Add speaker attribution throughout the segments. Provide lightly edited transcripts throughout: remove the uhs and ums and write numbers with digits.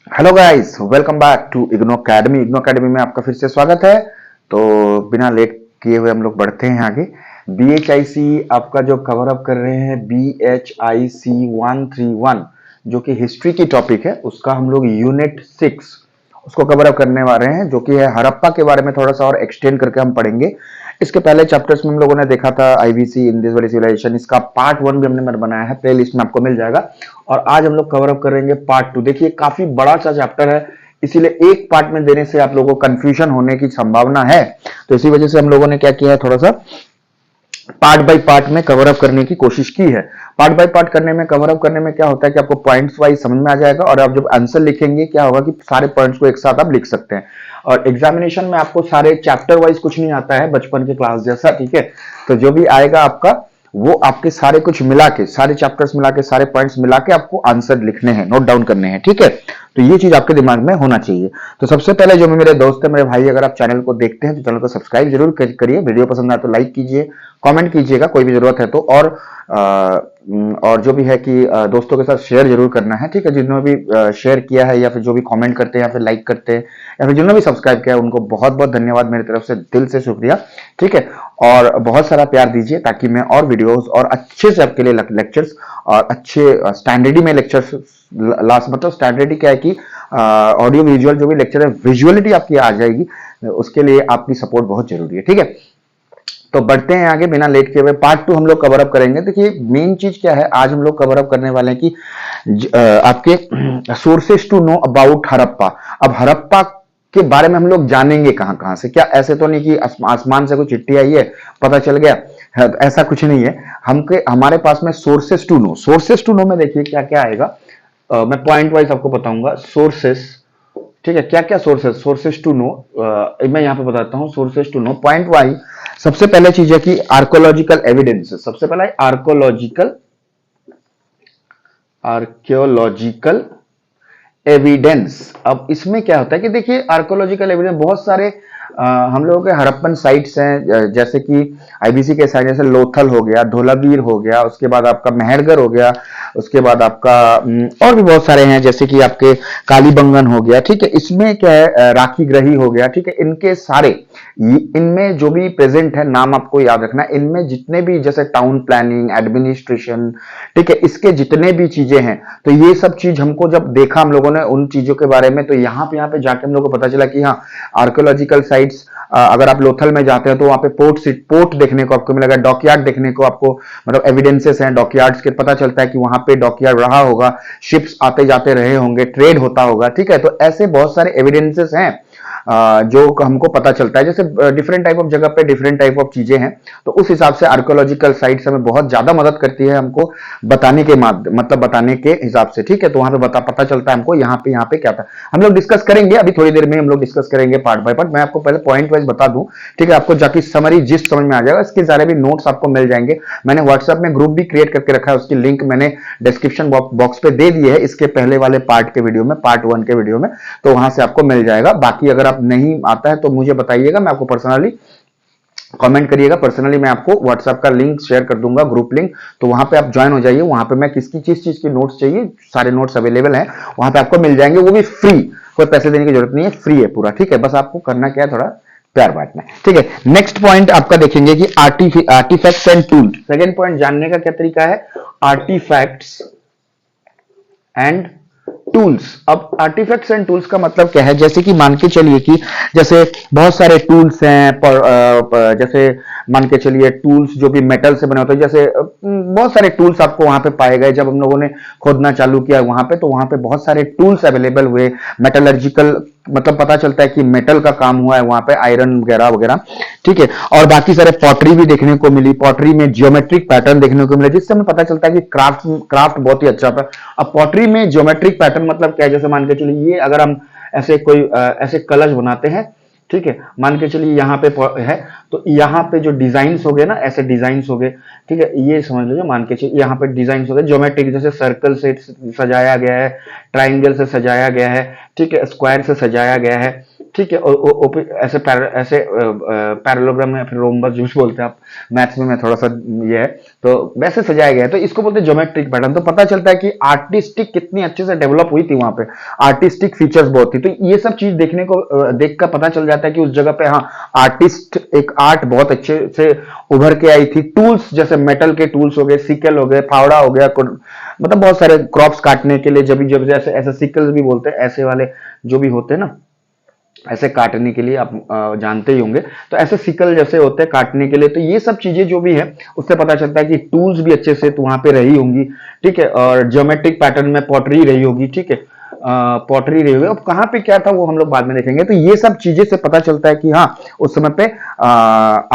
Speaker 1: Hello guys, welcome back to IGNOU academy. IGNOU academy में आपका फिर से स्वागत है। तो बिना लेट किए हुए हम लोग बढ़ते हैं आगे। BHIC आपका जो कवर अप कर रहे हैं, BHIC 131 जो कि हिस्ट्री की टॉपिक है, उसका हम लोग यूनिट 6 उसको कवर अप करने वाले हैं, जो कि है हड़प्पा के बारे में थोड़ा सा और एक्सटेंड करके हम पढ़ेंगे। इसके पहले चैप्टर्स में हम लोगों ने देखा था IBC इंडस वैली सिविलाइजेशन, इसका पार्ट 1 भी हमने बनाया है, प्ले लिस्ट में आपको मिल जाएगा। और आज हम लोग कवर अप करेंगे पार्ट 2। देखिए काफी बड़ा सा चैप्टर है, इसीलिए एक पार्ट में देने से आप लोगों को कंफ्यूजन होने की संभावना है। तो इसी वजह से हम लोगों ने क्या किया है, थोड़ा सा पार्ट बाय पार्ट में कवर अप करने की कोशिश की है। पार्ट बाय पार्ट करने में, कवर अप करने में क्या होता है कि आपको पॉइंट्स वाइज समझ में आ जाएगा, और आप जब आंसर लिखेंगे क्या होगा कि सारे पॉइंट्स को एक साथ आप लिख सकते हैं। और एग्जामिनेशन में आपको सारे चैप्टर वाइज कुछ नहीं आता है बचपन के क्लास जैसा, ठीक है। तो जो भी आएगा आपका, वो आपके सारे कुछ मिला के, सारे चैप्टर्स मिला के, सारे पॉइंट्स मिला के आपको आंसर लिखने हैं, नोट डाउन करने हैं, ठीक है। तो ये चीज आपके दिमाग में होना चाहिए। तो सबसे पहले जो मेरे दोस्त है, मेरे भाई, अगर आप चैनल को देखते हैं तो चैनल को सब्सक्राइब जरूर करिए। वीडियो पसंद आए तो लाइक कीजिए, कमेंट कीजिएगा कोई भी जरूरत है तो, और जो भी है कि दोस्तों के साथ शेयर जरूर करना है, ठीक है। जिन्होंने भी शेयर किया है, या फिर जो भी कमेंट करते हैं, या फिर लाइक करते हैं, या फिर जिन्होंने भी सब्सक्राइब किया है, उनको बहुत बहुत धन्यवाद मेरी तरफ से, दिल से शुक्रिया, ठीक है। और बहुत सारा प्यार दीजिए ताकि मैं और वीडियोस और अच्छे से आपके लिए लेक्चर्स, और अच्छे स्टैंडर्डी में लेक्चर्स, लास्ट मतलब स्टैंडर्डी क्या है कि ऑडियो विजुअल जो भी लेक्चर है, विजुअलिटी आपकी आ जाएगी, उसके लिए आपकी सपोर्ट बहुत जरूरी है, ठीक है। तो बढ़ते हैं आगे बिना लेट किए हुए। पार्ट 2 हम लोग कवर अप करेंगे। देखिए मेन चीज क्या है, आज हम लोग कवर अप करने वाले हैं कि आपके sources to know about Harappa. अब हड़प्पा के बारे में हम लोग जानेंगे कहां कहां से, क्या ऐसे तो नहीं कि आसमान से कोई चिट्ठी आई है पता चल गया है, ऐसा कुछ नहीं है। हमारे पास में sources to know, sources to know में देखिए क्या क्या आएगा। मैं पॉइंट वाइज आपको बताऊंगा सोर्सेस, ठीक है। क्या क्या सोर्सेस, सोर्सेस टू नो, मैं यहां पे बताता हूं। Sources to know point wise सबसे पहले चीज है कि आर्कोलॉजिकल एविडेंस। सबसे पहला है आर्कोलॉजिकल, आर्कियोलॉजिकल एविडेंस। अब इसमें क्या होता है कि देखिए आर्कोलॉजिकल एविडेंस बहुत सारे हम लोगों के हड़प्पन साइट्स हैं, जैसे कि IBC के साइट, जैसे लोथल हो गया, धोलावीर हो गया, उसके बाद आपका मेहरगढ़ हो गया, उसके बाद आपका और भी बहुत सारे हैं, जैसे कि आपके कालीबंगन हो गया, ठीक है। इसमें क्या है, राखी ग्रही हो गया, ठीक है। इनके सारे, इनमें जो भी प्रेजेंट है, नाम आपको याद रखना, इनमें जितने भी जैसे टाउन प्लानिंग, एडमिनिस्ट्रेशन, ठीक है, इसके जितने भी चीजें हैं, तो ये सब चीज हमको जब देखा हम लोगों ने उन चीजों के बारे में, तो यहाँ पे जाके हम लोगों को पता चला कि हाँ, आर्कियोलॉजिकल साइट्स, अगर आप लोथल में जाते हैं तो वहां पे पोर्ट देखने को आपको मिलेगा, डॉकयार्ड देखने को आपको, मतलब एविडेंसेस हैं डॉकयार्ड्स के, पता चलता है कि वहां पे डॉकयार्ड रहा होगा, शिप्स आते जाते रहे होंगे, ट्रेड होता होगा, ठीक है। तो ऐसे बहुत सारे एविडेंसेस हैं जो हमको पता चलता है। जैसे डिफरेंट टाइप ऑफ जगह पे डिफरेंट टाइप ऑफ चीजें हैं, तो उस हिसाब से आर्कियोलॉजिकल साइट्स हमें बहुत ज्यादा मदद करती है, हमको बताने के मतलब बताने के हिसाब से, ठीक है। तो वहां पे पता चलता है हमको यहाँ पे क्या था। हम लोग डिस्कस करेंगे अभी थोड़ी देर में, हम लोग डिस्कस करेंगे पार्ट बाय पार्ट। मैं आपको पहले पॉइंट वाइज बता दूं, ठीक है, आपको जाके समरी जिस्ट समझ में आ जाएगा। इसके सारे भी नोट्स आपको मिल जाएंगे। मैंने व्हाट्सएप में ग्रुप भी क्रिएट करके रखा है, उसकी लिंक मैंने डिस्क्रिप्शन बॉक्स पे दे दी है, इसके पहले वाले पार्ट के वीडियो में, पार्ट 1 के वीडियो में, तो वहां से आपको मिल जाएगा। बाकी अगर आप नहीं आता है तो मुझे बताइएगा, मैं आपको पर्सनली कमेंट करिएगा, पर्सनली मैं आपको व्हाट्सएप का लिंक शेयर कर दूंगा, ग्रुप लिंक। तो वहां पे आप ज्वाइन हो जाइए। वहां पे मैं किसकी किस चीज की नोट्स चाहिए, सारे नोट्स अवेलेबल हैं, वहां पे आपको मिल जाएंगे, वो भी फ्री, कोई पैसे देने की जरूरत नहीं है, फ्री है पूरा, ठीक है। बस आपको करना क्या है, थोड़ा प्यार बांटना है, ठीक है। नेक्स्ट पॉइंट आपका देखेंगे कि artifacts and tool. Second point जानने का क्या तरीका है, आर्टिफैक्ट्स एंड टूल्स। अब आर्टिफैक्ट्स एंड टूल्स का मतलब क्या है, जैसे कि मान के चलिए कि जैसे बहुत सारे टूल्स हैं, जैसे मान के चलिए टूल्स जो भी मेटल से बने होते हैं, जैसे बहुत सारे टूल्स आपको वहां पे पाए गए। जब हम लोगों ने खोदना चालू किया वहां पे, तो वहां पे बहुत सारे टूल्स अवेलेबल हुए, मेटलर्जिकल, मतलब पता चलता है कि मेटल का काम हुआ है वहां पे, आयरन वगैरह वगैरह, ठीक है। और बाकी सारे पॉटरी भी देखने को मिली, पॉटरी में जियोमेट्रिक पैटर्न देखने को मिले, जिससे हमें पता चलता है कि क्राफ्ट बहुत ही अच्छा था। अब पॉटरी में जियोमेट्रिक पैटर्न मतलब क्या है, जैसे मान के चलिए ये अगर हम ऐसे कोई ऐसे कलश बनाते हैं, ठीक है, मान के चलिए यहाँ पे है, तो यहाँ पे जो डिजाइन हो गए ना, ऐसे डिजाइन हो गए, ठीक है, ये समझ लीजिए, मान के चलिए यहाँ पे डिजाइन हो गए ज्योमेट्रिक, जैसे सर्कल से सजाया गया है, ट्राइंगल से सजाया गया है, ठीक है, स्क्वायर से सजाया गया है, ठीक है। ऐसे पैरेललोग्राम में, फिर रोम्बस जो भी बोलते हैं आप, मैथ्स में मैं थोड़ा सा ये है, तो वैसे सजाया गया है, तो इसको बोलते हैं ज्योमेट्रिक पैटर्न। तो पता चलता है कि आर्टिस्टिक कितनी अच्छे से डेवलप हुई थी वहां पे, आर्टिस्टिक फीचर्स बहुत थी। तो ये सब चीज देखने को देख कर पता चल जाता है कि उस जगह पे हाँ आर्टिस्ट, एक आर्ट बहुत अच्छे से उभर के आई थी। टूल्स जैसे मेटल के टूल्स हो गए, सिकल हो गए, फावड़ा हो गया, मतलब बहुत सारे क्रॉप्स काटने के लिए, जब जब जैसे ऐसे सिकल्स भी बोलते हैं, ऐसे वाले जो भी होते हैं ना, ऐसे काटने के लिए, आप जानते ही होंगे। तो ऐसे सिकल जैसे होते हैं काटने के लिए। तो ये सब चीजें जो भी है उससे पता चलता है कि टूल्स भी अच्छे से तो वहां पे रही होंगी, ठीक है। और ज्योमेट्रिक पैटर्न में पॉटरी रही होगी, ठीक है, पॉटरी रही होगी। अब कहाँ पे क्या था वो हम लोग बाद में देखेंगे। तो ये सब चीजें से पता चलता है कि हाँ उस समय पे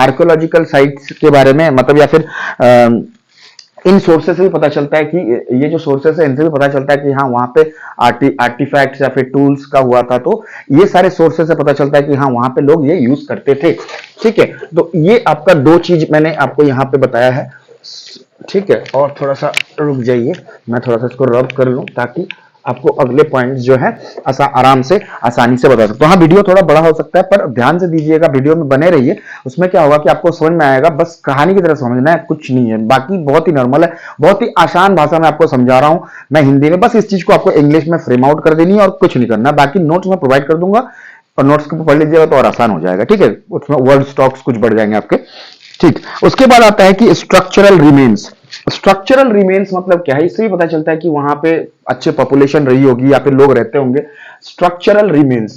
Speaker 1: आर्कोलॉजिकल साइट्स के बारे में, मतलब या फिर इन सोर्सेस से भी पता चलता है कि ये जो सोर्सेस है इनसे भी पता चलता है कि हाँ वहां पे आर्टिफैक्ट्स या फिर टूल्स का हुआ था। तो ये सारे सोर्सेस से पता चलता है कि हाँ वहां पे लोग ये यूज करते थे, ठीक है। तो ये आपका दो चीज मैंने आपको यहाँ पे बताया है, ठीक है। और थोड़ा सा रुक जाइए, मैं थोड़ा सा इसको रब कर लूं ताकि आपको अगले पॉइंट्स जो है आराम से आसानी से बता सकते। तो हाँ वीडियो थोड़ा बड़ा हो सकता है, पर ध्यान से दीजिएगा, वीडियो में बने रहिए। उसमें क्या होगा कि आपको समझ में आएगा, बस कहानी की तरह समझना है, कुछ नहीं है, बाकी बहुत ही नॉर्मल है, बहुत ही आसान भाषा में आपको समझा रहा हूं मैं हिंदी में। बस इस चीज को आपको इंग्लिश में फ्रेम आउट कर देनी है और कुछ नहीं करना। बाकी नोट्स में प्रोवाइड कर दूंगा और नोट्स को पढ़ लीजिएगा तो और आसान हो जाएगा, ठीक है। उसमें वर्ड स्टॉक्स कुछ बढ़ जाएंगे आपके, ठीक। उसके बाद आता है कि स्ट्रक्चरल रिमेन्स। स्ट्रक्चरल रिमेन्स मतलब क्या है, इससे भी पता चलता है कि वहां पे अच्छे पॉपुलेशन रही होगी या फिर लोग रहते होंगे। Structural remains,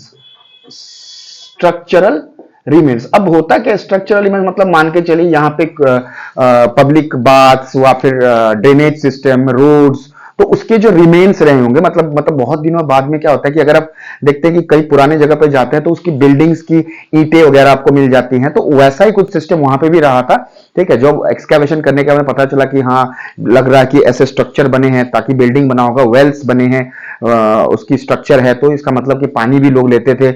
Speaker 1: structural remains. अब होता क्या स्ट्रक्चरल रिमेन्स, मतलब मान के चलिए यहाँ पे पब्लिक बाथ्स या फिर ड्रेनेज सिस्टम, रोड्स, तो उसके जो रिमेन्स रहे होंगे, मतलब बहुत दिनों बाद में क्या होता है कि अगर आप देखते हैं कि कई पुराने जगह पे जाते हैं तो उसकी बिल्डिंग्स की ईंटें वगैरह आपको मिल जाती हैं, तो वैसा ही कुछ सिस्टम वहां पे भी रहा था, ठीक है। जब एक्सकैवेशन करने के बाद पता चला कि हाँ लग रहा है कि ऐसे स्ट्रक्चर बने हैं ताकि बिल्डिंग बना होगा, वेल्स बने हैं, उसकी स्ट्रक्चर है, तो इसका मतलब कि पानी भी लोग लेते थे।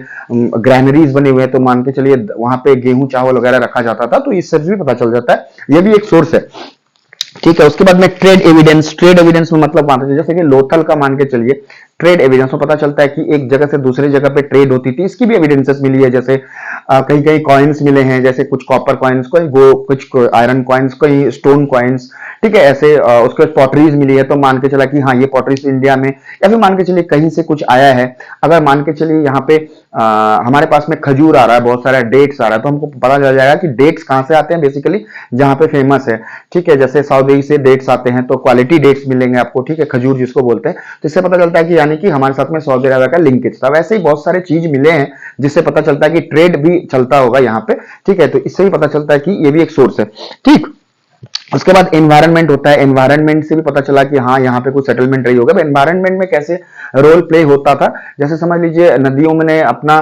Speaker 1: ग्रैनरीज बने हुए हैं, तो मान के चलिए वहां पे गेहूं चावल वगैरह रखा जाता था। तो इससे भी पता चल जाता है, यह भी एक सोर्स है, ठीक है। उसके बाद में ट्रेड एविडेंस। ट्रेड एविडेंस में मतलब मान जैसे कि लोथल का मान के चलिए, ट्रेड एविडेंस में पता चलता है कि एक जगह से दूसरी जगह पे ट्रेड होती थी, इसकी भी एविडेंसेस मिली है। जैसे कहीं कहीं कॉइन्स मिले हैं, जैसे कुछ कॉपर कॉइन्स, कोई कुछ आयरन कॉइन्स, कोई स्टोन कॉइन्स, ठीक है। ऐसे उसके बाद पॉटरीज मिली है, तो मान के चला कि हाँ ये पॉटरीज इंडिया में, या फिर मान के चलिए कहीं से कुछ आया है। अगर मान के चलिए यहाँ पे हमारे पास में खजूर आ रहा है, बहुत सारा डेट्स आ रहा है, तो हमको पता चल जाएगा कि डेट्स कहां से आते हैं, बेसिकली जहां पे फेमस है, ठीक है। जैसे सऊदी से डेट्स आते हैं तो क्वालिटी डेट्स मिलेंगे आपको, ठीक है, खजूर जिसको बोलते हैं। तो इससे पता चलता है कि यानी कि हमारे साथ में सऊदी अरब का लिंकेज था। वैसे ही बहुत सारे चीज मिले हैं जिससे पता चलता है कि ट्रेड भी चलता होगा यहाँ पे, ठीक है। तो इससे भी पता चलता है कि ये भी एक सोर्स है, ठीक। उसके बाद एनवायरनमेंट होता है, एनवायरनमेंट से भी पता चला कि हाँ यहाँ पे कुछ सेटलमेंट रही होगा। एनवायरनमेंट में कैसे रोल प्ले होता था, जैसे समझ लीजिए नदियों में अपना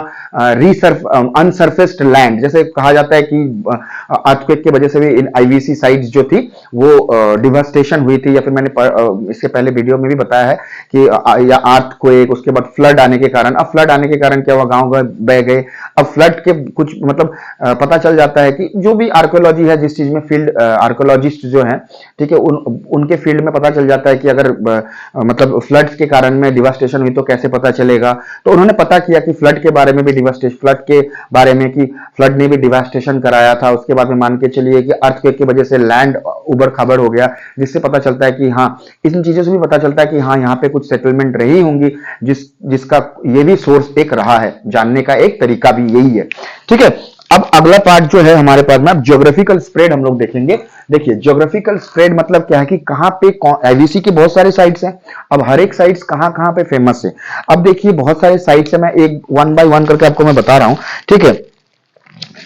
Speaker 1: अनसर्फेस्ड लैंड, जैसे कहा जाता है कि अर्थक्वेक की वजह से भी इन आईवीसी साइट्स जो थी वो डिवास्टेशन हुई थी, या फिर मैंने इससे पहले वीडियो में भी बताया है कि या अर्थक्वेक, उसके बाद फ्लड आने के कारण। अब फ्लड आने के कारण क्या हुआ, गांव बह गए। अब फ्लड के कुछ मतलब पता चल जाता है कि जो भी आर्कोलॉजी है, जिस चीज में फील्ड आर्कोलॉजिस्ट जो है, ठीक है, उनके फील्ड में पता चल जाता है कि अगर मतलब फ्लड्स के कारण में डिवास्टेशन हुई तो कैसे पता चलेगा। तो उन्होंने पता किया कि फ्लड के बारे में भी डिवास्टेशन, फ्लड के बारे में कि फ्लड ने भी डिवास्टेशन कराया था। उसके बाद में मान के चलिए कि अर्थक्वेक की वजह से लैंड उबड़ खाबड़ हो गया, जिससे पता चलता है कि हाँ इन चीजों से भी पता चलता है कि हाँ यहाँ पे कुछ सेटलमेंट रही होंगी, जिसका ये भी सोर्स एक रहा है, जानने का एक तरीका भी यही है, ठीक है। अब अगला पार्ट जो है हमारे पास में, अब ज्योग्राफिकल स्प्रेड हम लोग देखेंगे। देखिए ज्योग्राफिकल स्प्रेड मतलब क्या है कि कहां पे आईवीसी की बहुत सारे साइट्स हैं। अब हर एक साइट्स कहां कहां पे फेमस है। अब देखिए बहुत सारे साइट्स है, मैं एक वन बाय वन करके आपको मैं बता रहा हूं, ठीक है।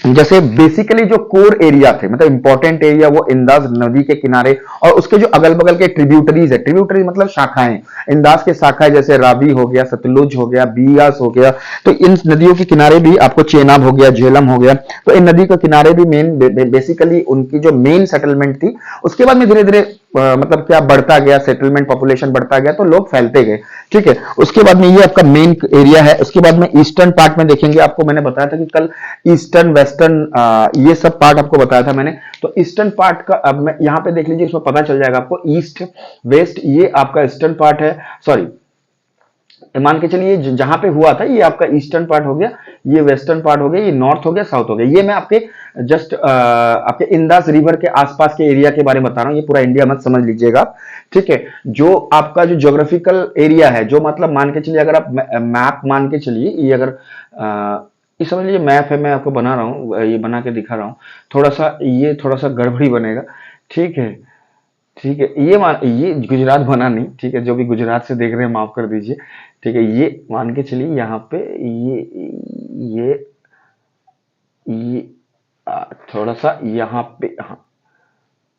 Speaker 1: जैसे बेसिकली जो कोर एरिया थे, मतलब इंपॉर्टेंट एरिया, वो इंदास नदी के किनारे और उसके जो अगल बगल के ट्रिब्यूटरीज है, ट्रिब्यूटरी मतलब शाखाएं, इंदास के शाखाएं जैसे रावी हो गया, सतलुज हो गया, बियास हो गया। तो इन नदियों के किनारे भी आपको चेनाब हो गया, झेलम हो गया, तो इन नदी के किनारे भी मेन बेसिकली उनकी जो मेन सेटलमेंट थी। उसके बाद में धीरे धीरे मतलब क्या बढ़ता गया, सेटलमेंट पॉपुलेशन बढ़ता गया, तो लोग फैलते गए, ठीक है। उसके बाद में ये आपका मेन एरिया है। उसके बाद में ईस्टर्न पार्ट में देखेंगे, आपको मैंने बताया था कि कल ईस्टर्न वेस्टर्न ये सब पार्ट आपको बताया था मैंने। तो ईस्टर्न पार्ट का अब मैं यहां पे देख लीजिए, इसमें पता चल जाएगा आपको ईस्ट वेस्ट, ये आपका ईस्टर्न पार्ट है, सॉरी मान के चलिए जहां पे हुआ था ये आपका ईस्टर्न पार्ट हो गया, ये वेस्टर्न पार्ट हो गया, ये नॉर्थ हो गया, साउथ हो गया। ये मैं आपके जस्ट आपके इंदास रिवर के आसपास के एरिया के बारे में बता रहा हूँ, ये पूरा इंडिया मत समझ लीजिएगा आप, ठीक है। जो आपका जो ज्योग्राफिकल एरिया है, जो मतलब मान के चलिए, अगर आप मैप मान के चलिए, ये अगर ये समझ लीजिए मैप है, मैं आपको बना रहा हूँ, ये बना के दिखा रहा हूँ, थोड़ा सा ये थोड़ा सा गड़बड़ी बनेगा, ठीक है। ठीक है, ये गुजरात बना नहीं, ठीक है, जो भी गुजरात से देख रहे हैं माफ कर दीजिए, ठीक है। ये मान के चलिए यहाँ पे ये ये थोड़ा सा यहाँ पे, हाँ,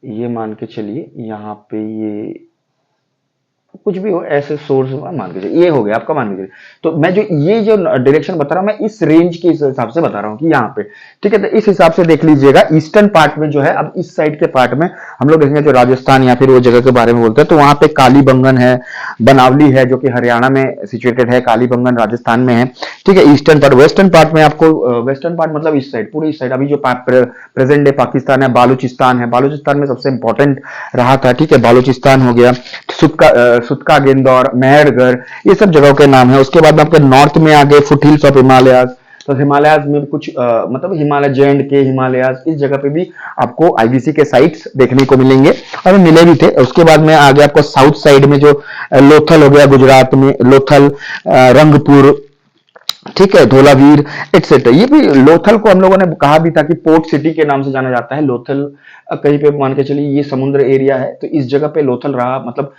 Speaker 1: ये मान के चलिए यहाँ पे ये कुछ भी हो ऐसे सोर्स मान के चलिए, ये हो गया आपका, मान के चलिए। तो मैं जो ये जो डायरेक्शन बता रहा हूँ, मैं इस रेंज के हिसाब से बता रहा हूँ कि यहाँ पे, ठीक है। तो इस हिसाब से देख लीजिएगा, ईस्टर्न पार्ट में जो है, अब इस साइड के पार्ट में हम लोग देखेंगे जो राजस्थान या फिर वो जगह के बारे में बोलते हैं, तो वहां पे कालीबंगन है, बनावली है, जो कि हरियाणा में सिचुएटेड है, कालीबंगन राजस्थान में है, ठीक है। ईस्टर्न पार्ट, वेस्टर्न पार्ट में आपको, वेस्टर्न पार्ट मतलब इस साइड, पूरी इस साइड, अभी जो प्रेजेंट डे पाकिस्तान है, बालूचिस्तान है, बालूचिस्तान में सबसे इंपॉर्टेंट रहा था, ठीक है, बालूचिस्तान हो गया, सुतका गेंदौर, मेहरगढ़, ये सब जगहों के नाम है। उसके बाद में आपके नॉर्थ में आ गए फुटहिल्स ऑफ हिमालयाज, तो हिमालयाज में कुछ मतलब हिमालय, जे के हिमालयाज, इस जगह पे भी आपको आईबीसी के साइट्स देखने को मिलेंगे, और मिले भी थे। उसके बाद में आ गया आपको साउथ साइड में जो लोथल हो गया गुजरात में, लोथल, रंगपुर, ठीक है, धोलावीर एक्सेट्रा। ये भी लोथल को हम लोगों ने कहा भी था कि पोर्ट सिटी के नाम से जाना जाता है लोथल। कहीं पे मान के चलिए ये समुद्र एरिया है, तो इस जगह पे लोथल रहा, मतलब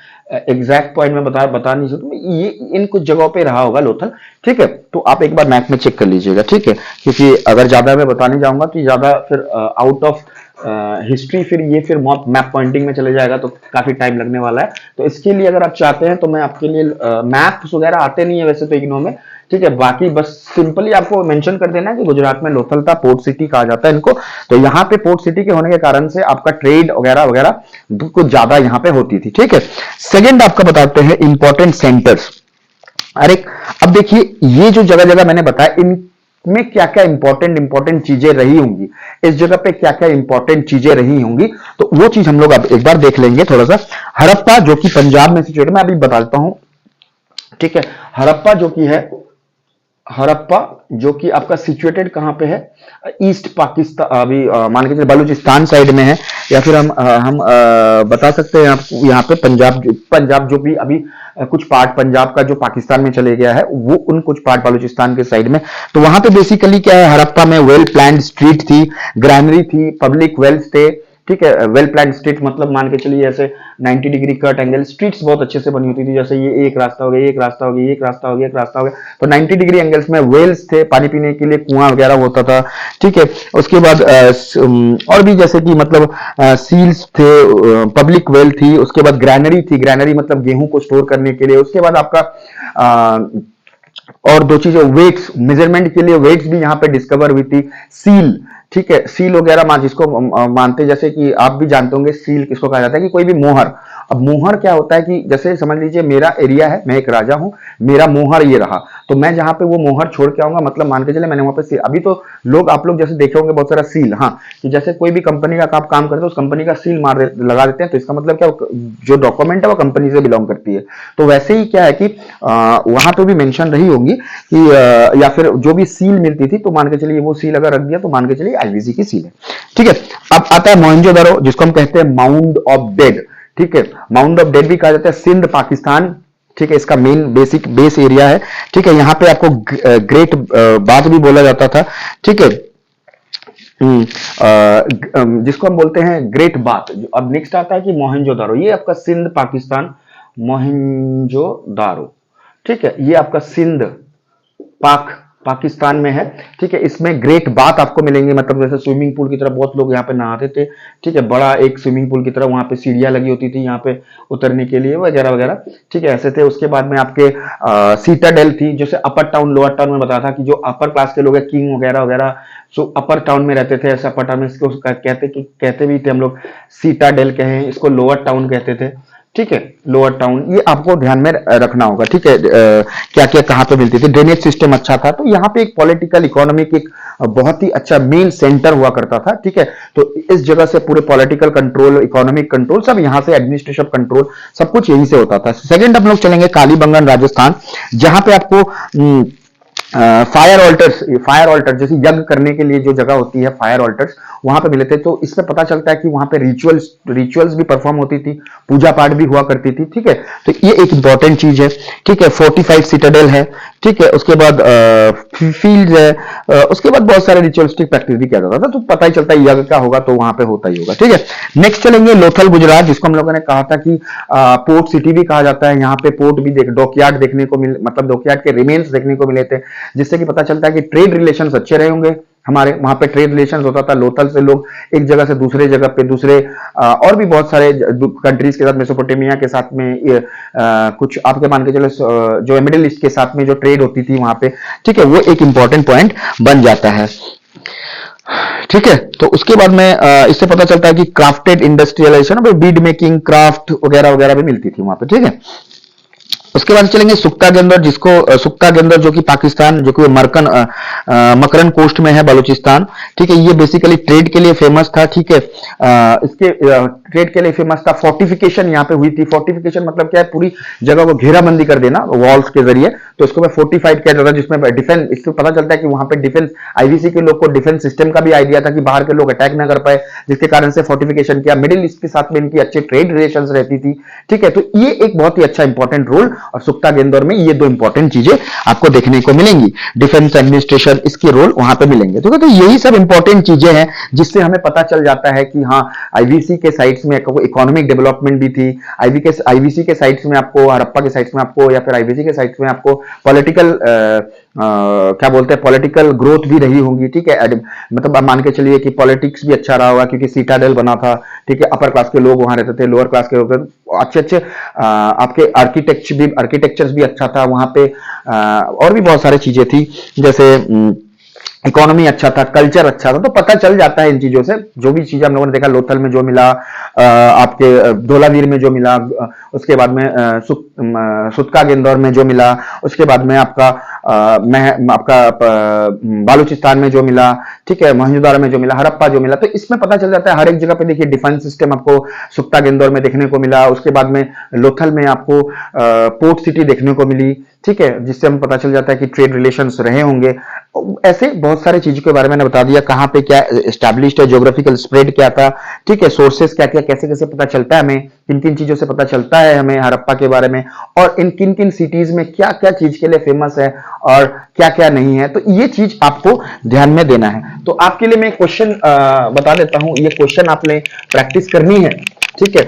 Speaker 1: एग्जैक्ट पॉइंट में बता नहीं सकता, ये इन कुछ जगहों पे रहा होगा लोथल, ठीक है। तो आप एक बार मैप में चेक कर लीजिएगा, ठीक है, क्योंकि अगर ज्यादा मैं बताने जाऊंगा तो ज्यादा फिर आउट ऑफ हिस्ट्री, फिर ये फिर मैप पॉइंटिंग में चले जाएगा, तो काफी टाइम लगने वाला है। तो इसके लिए अगर आप चाहते हैं तो मैं आपके लिए मैप्स वगैरह आते नहीं है वैसे तो इग्नो में, ठीक है, बाकी बस सिंपली आपको मेंशन कर देना है कि गुजरात में लोथल था, पोर्ट सिटी कहा जाता है इनको। तो यहाँ पे पोर्ट सिटी के होने के कारण से आपका ट्रेड वगैरह वगैरह कुछ ज्यादा यहाँ पे होती थी, ठीक है। सेकंड आपका बताते हैं इंपॉर्टेंट सेंटर्स। अरे अब देखिए, ये जो जगह जगह मैंने बताया, इन में क्या क्या इंपॉर्टेंट चीजें रही होंगी, इस जगह पे क्या क्या इंपॉर्टेंट चीजें रही होंगी, तो वो चीज हम लोग अब एक बार देख लेंगे थोड़ा सा। हड़प्पा जो कि पंजाब में सिचुएटेड, मैं अभी बताता हूं, ठीक है। हड़प्पा जो कि है, हड़प्पा जो कि आपका सिचुएटेड कहां पे है, ईस्ट पाकिस्तान, अभी मान के चलिए बलूचिस्तान साइड में है, या फिर हम बता सकते हैं आपको यहाँ पे पंजाब जो भी अभी कुछ पार्ट पंजाब का जो पाकिस्तान में चले गया है, वो उन कुछ पार्ट बलूचिस्तान के साइड में। तो वहां पे बेसिकली क्या है, हड़प्पा में वेल प्लान्ड स्ट्रीट थी, ग्रैनरी थी, पब्लिक वेल्स थे, ठीक है। वेल प्लान्ड स्ट्रीट मतलब मान के चलिए ऐसे 90 डिग्री कट एंगल स्ट्रीट्स बहुत अच्छे से बनी होती थी, जैसे ये एक रास्ता हो गया, एक रास्ता हो गया, एक रास्ता हो गया, एक रास्ता हो गया, तो 90 डिग्री एंगल्स में वेल्स थे, पानी पीने के लिए कुआं वगैरह होता था, ठीक है। उसके बाद और भी जैसे कि मतलब सील्स थे, पब्लिक वेल थी, उसके बाद ग्रैनरी थी, ग्रैनरी मतलब गेहूं को स्टोर करने के लिए। उसके बाद आपका और दो चीजें, वेट्स, मेजरमेंट के लिए वेट्स भी यहाँ पे डिस्कवर हुई थी, सील, ठीक है, सील वगैरह जिसको मानते, जैसे कि आप भी जानते होंगे सील किसको कहा जाता है, कि कोई भी मोहर। अब मोहर क्या होता है कि जैसे समझ लीजिए मेरा एरिया है, मैं एक राजा हूं, मेरा मोहर ये रहा, तो मैं जहां पे वो मोहर छोड़ के आऊंगा, मतलब मान के चले मैंने वहां पे सील, अभी तो लोग आप लोग जैसे देखे होंगे बहुत सारा सील, हाँ, कि जैसे कोई भी कंपनी का आप काम करते हैं उस कंपनी का सील लगा देते हैं, तो इसका मतलब क्या, जो डॉक्यूमेंट है वो कंपनी से बिलोंग करती है। तो वैसे ही क्या है कि वहां पे भी मेंशन रही होंगी कि या फिर जो भी सील मिलती थी, तो मान के चलिए वो सील अगर रख दिया तो मान के चलिए आईबीसी की सील है, ठीक है। अब आता है मोहनजोदड़ो, जिसको हम कहते हैं माउंड ऑफ डेड, ठीक है, माउंड ऑफ डेड भी कहा जाता है, सिंध पाकिस्तान, ठीक है, इसका मेन बेस एरिया है, ठीक है। यहाँ पे आपको ग्रेट बात भी बोला जाता था, ठीक है, जिसको हम बोलते हैं ग्रेट बात। अब नेक्स्ट आता है कि मोहनजोदारो, ये आपका सिंध पाकिस्तान, मोहनजोदारो, ठीक है, ये आपका सिंध पाकिस्तान में है, ठीक है। इसमें ग्रेट बात आपको मिलेंगे, मतलब जैसे स्विमिंग पूल की तरह बहुत लोग यहाँ पे नहाते थे, ठीक है, बड़ा एक स्विमिंग पूल की तरह, वहां पे सीढ़ियां लगी होती थी यहाँ पे उतरने के लिए वगैरह वगैरह, ठीक है, ऐसे थे। उसके बाद में आपके सीटाडेल थी, जैसे अपर टाउन लोअर टाउन में बताया था कि जो अपर क्लास के लोग हैं, किंग वगैरह वगैरह, सो अपर टाउन में रहते थे, ऐसे अपर टाउन में, इसको कहते भी थे हम लोग सीटाडेल कहें, इसको लोअर टाउन कहते थे, ठीक है, लोअर टाउन, ये आपको ध्यान में रखना होगा। ठीक है, क्या क्या कहां पे मिलती थी, ड्रेनेज सिस्टम अच्छा था, तो यहाँ पे एक पॉलिटिकल इकोनॉमिक एक बहुत ही अच्छा मेन सेंटर हुआ करता था। ठीक है, तो इस जगह से पूरे पॉलिटिकल कंट्रोल, इकोनॉमिक कंट्रोल सब यहाँ से, एडमिनिस्ट्रेशन कंट्रोल सब कुछ यहीं से होता था। सेकंड हम लोग चलेंगे कालीबंगन राजस्थान, जहां पे आपको फायर ऑल्टर्स, फायर ऑल्टर जैसे यज्ञ करने के लिए जो जगह होती है, फायर ऑल्टर्स वहां पे मिले थे। तो इससे पता चलता है कि वहां पे रिचुअल्स भी परफॉर्म होती थी, पूजा पाठ भी हुआ करती थी। ठीक है, तो ये एक इंपॉर्टेंट चीज है। ठीक है, 45 सिटाडेल है। ठीक है, उसके बाद फील्ड है, उसके बाद बहुत सारे रिचुअलिस्टिक प्रैक्टिस भी किया जाता था। तो पता ही चलता है यज्ञ का होगा तो वहां पे होता ही होगा। ठीक है, नेक्स्ट चलेंगे लोथल गुजरात, जिसको हम लोगों ने कहा था कि पोर्ट सिटी भी कहा जाता है। यहाँ पे पोर्ट भी डॉकयार्ड देखने को मिले, मतलब डॉकयार्ड के रिमेन्स देखने को मिले थे, जिससे कि पता चलता है कि ट्रेड रिलेशंस अच्छे रहे होंगे। हमारे वहां पे ट्रेड रिलेशंस होता था, लोथल से लोग एक जगह से दूसरे जगह पे, दूसरे और भी बहुत सारे कंट्रीज के साथ, मेसोपोटामिया के साथ में, कुछ आपके मान के चलो जो मिडिल ईस्ट के साथ में जो ट्रेड होती थी वहां पे। ठीक है, वो एक इंपॉर्टेंट पॉइंट बन जाता है। ठीक है, तो उसके बाद में इससे पता चलता है कि crafted industrialization, bead making, craft वगैरह वगैरह भी मिलती थी वहां पे। ठीक है, उसके बाद चलेंगे सुक्का गेंदर, जिसको सुक्का गेंदर जो कि पाकिस्तान, जो कि मकरन कोस्ट में है, बलूचिस्तान। ठीक है, ये बेसिकली ट्रेड के लिए फेमस था। ठीक है, इसके ट्रेड के लिए फेमस था। फोर्टिफिकेशन यहाँ पे हुई थी। फोर्टिफिकेशन मतलब क्या है, पूरी जगह को घेराबंदी कर देना वॉल्स के जरिए, तो इसको मैं फोर्टिफाइड किया जाता है, जिसमें डिफेंस, इससे पता चलता है कि वहां पे डिफेंस, आईवीसी के लोग को डिफेंस सिस्टम का भी आइडिया था कि बाहर के लोग अटैक ना कर पाए, जिसके कारण से फोर्टिफिकेशन किया। मिडिल ईस्ट के साथ में इनकी अच्छे ट्रेड रिलेशंस रहती थी। ठीक है, तो ये एक बहुत ही अच्छा इंपॉर्टेंट रोल, और सुक्ता गेंदौर में ये दो इंपॉर्टेंट चीजें आपको देखने को मिलेंगी। डिफेंस एडमिनिस्ट्रेशन, इसके रोल वहां पे मिलेंगे। तो यही सब इंपॉर्टेंट चीजें हैं जिससे हमें पता चल जाता है कि हाँ, आईवीसी के साइट्स में इकोनॉमिक डेवलपमेंट भी थी, आईवीसी के साइट्स में आपको, हड़प्पा के साइट्स में आपको, या फिर आईवीसी के साइट्स में आपको पॉलिटिकल क्या बोलते हैं, पॉलिटिकल ग्रोथ भी रही होंगी। ठीक है, मतलब आप मान के चलिए कि पॉलिटिक्स भी अच्छा रहा होगा, क्योंकि सीटाडेल बना था। ठीक है, अपर क्लास के लोग वहां रहते थे, लोअर क्लास के लोग अच्छे अच्छे आपके आर्किटेक्चर्स भी अच्छा था वहां पे, और भी बहुत सारी चीजें थी, जैसे इकोनॉमी अच्छा था, कल्चर अच्छा था। तो पता चल जाता है इन चीजों से, जो भी चीजें हम लोगों ने देखा, लोथल में जो मिला, आपके धोलावीर में जो मिला, उसके बाद में सुतका गेंदौर में जो मिला, उसके बाद में आपका बालूचिस्तान में जो मिला, ठीक है, मोहनजोदारो में जो मिला, हड़प्पा जो मिला। तो इसमें पता चल जाता है हर एक जगह पे देखिए डिफेंस सिस्टम आपको सुक्ता गेंदौर में देखने को मिला। उसके बाद में लोथल में आपको पोर्ट सिटी देखने को मिली। ठीक है, जिससे हमें पता चल जाता है कि ट्रेड रिलेशंस रहे होंगे। ऐसे बहुत सारे चीजों के बारे में मैंने बता दिया, कहां पे क्या एस्टैब्लिश्ड है, ज्योग्राफिकल स्प्रेड क्या था। ठीक है, सोर्सेस क्या क्या, कैसे कैसे पता चलता है हमें, किन किन चीजों से पता चलता है हमें हड़प्पा के बारे में, और इन किन किन सिटीज में क्या क्या चीज के लिए फेमस है और क्या क्या नहीं है। तो ये चीज आपको ध्यान में देना है। तो आपके लिए मैं क्वेश्चन बता देता हूं, ये क्वेश्चन आपने प्रैक्टिस करनी है। ठीक है,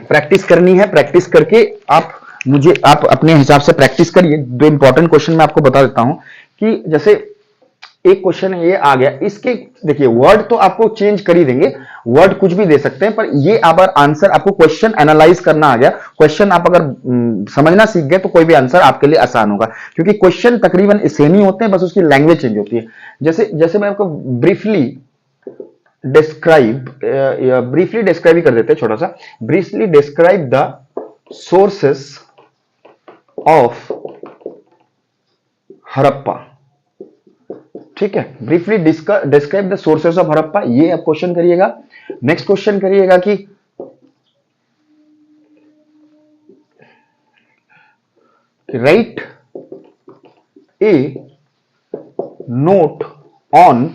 Speaker 1: प्रैक्टिस करनी है, प्रैक्टिस करके आप अपने हिसाब से प्रैक्टिस करिए। दो इंपॉर्टेंट क्वेश्चन मैं आपको बता देता हूं, कि जैसे एक क्वेश्चन ये आ गया, इसके देखिए वर्ड तो आपको चेंज कर ही देंगे, वर्ड कुछ भी दे सकते हैं, पर ये अगर आंसर आपको क्वेश्चन एनालाइज करना आ गया, क्वेश्चन आप अगर समझना सीख गए, तो कोई भी आंसर आपके लिए आसान होगा, क्योंकि क्वेश्चन तकरीबन सेम ही होते हैं, बस उसकी लैंग्वेज चेंज होती है। जैसे जैसे मैं आपको ब्रीफली डिस्क्राइब ही कर देते हैं, छोटा सा briefly describe the sources of Harappa. ठीक है, briefly describe the sources of Harappa, ये आप क्वेश्चन करिएगा। नेक्स्ट क्वेश्चन करिएगा कि right A note on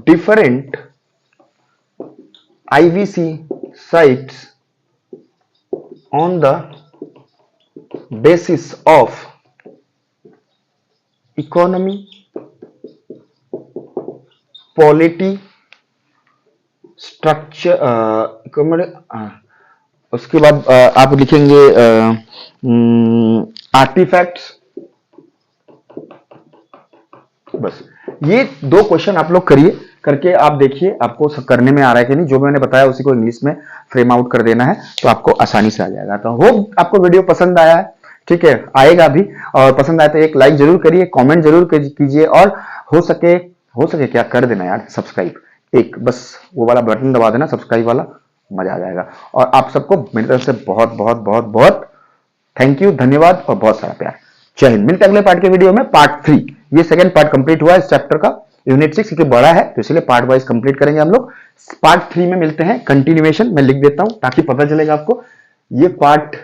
Speaker 1: different IVC sites on the basis of economy, polity, structure, उसके बाद आप लिखेंगे आर्टिफैक्ट्स। बस ये दो क्वेश्चन आप लोग करिए, करके आप देखिए आपको करने में आ रहा है कि नहीं। जो मैंने बताया उसी को इंग्लिश में फ्रेम आउट कर देना है, तो आपको आसानी से आ जाएगा। तो होप आपको वीडियो पसंद आया है। ठीक है, आएगा भी, और पसंद आए तो एक लाइक जरूर करिए, कमेंट जरूर कीजिए, और हो सके क्या कर देना यार सब्सक्राइब। एक बस वो वाला बटन दबा देना सब्सक्राइब वाला, मजा आ जाएगा। और आप सबको मेरी तरफ से बहुत बहुत बहुत बहुत थैंक यू, धन्यवाद और बहुत सारा प्यार। जय हिंद। मिलते हैं अगले पार्ट के वीडियो में, पार्ट 3। ये सेकंड पार्ट कंप्लीट हुआ इस चैप्टर का, यूनिट 6 क्योंकि बड़ा है तो इसलिए पार्ट वाइज कंप्लीट करेंगे हम लोग। पार्ट 3 में मिलते हैं, कंटिन्यूएशन मैं लिख देता हूं ताकि पता चलेगा आपको। ये पार्ट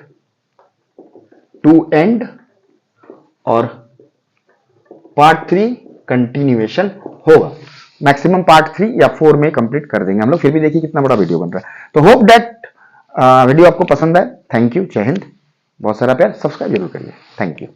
Speaker 1: 2 एंड और पार्ट 3 कंटिन्यूएशन होगा। मैक्सिमम पार्ट 3 या 4 में कंप्लीट कर देंगे हम लोग। फिर भी देखिए कितना बड़ा वीडियो बन रहा है। तो होप दैट वीडियो आपको पसंद आए। थैंक यू, जय हिंद, बहुत सारा प्यार। सब्सक्राइब जरूर करिए। Thank you.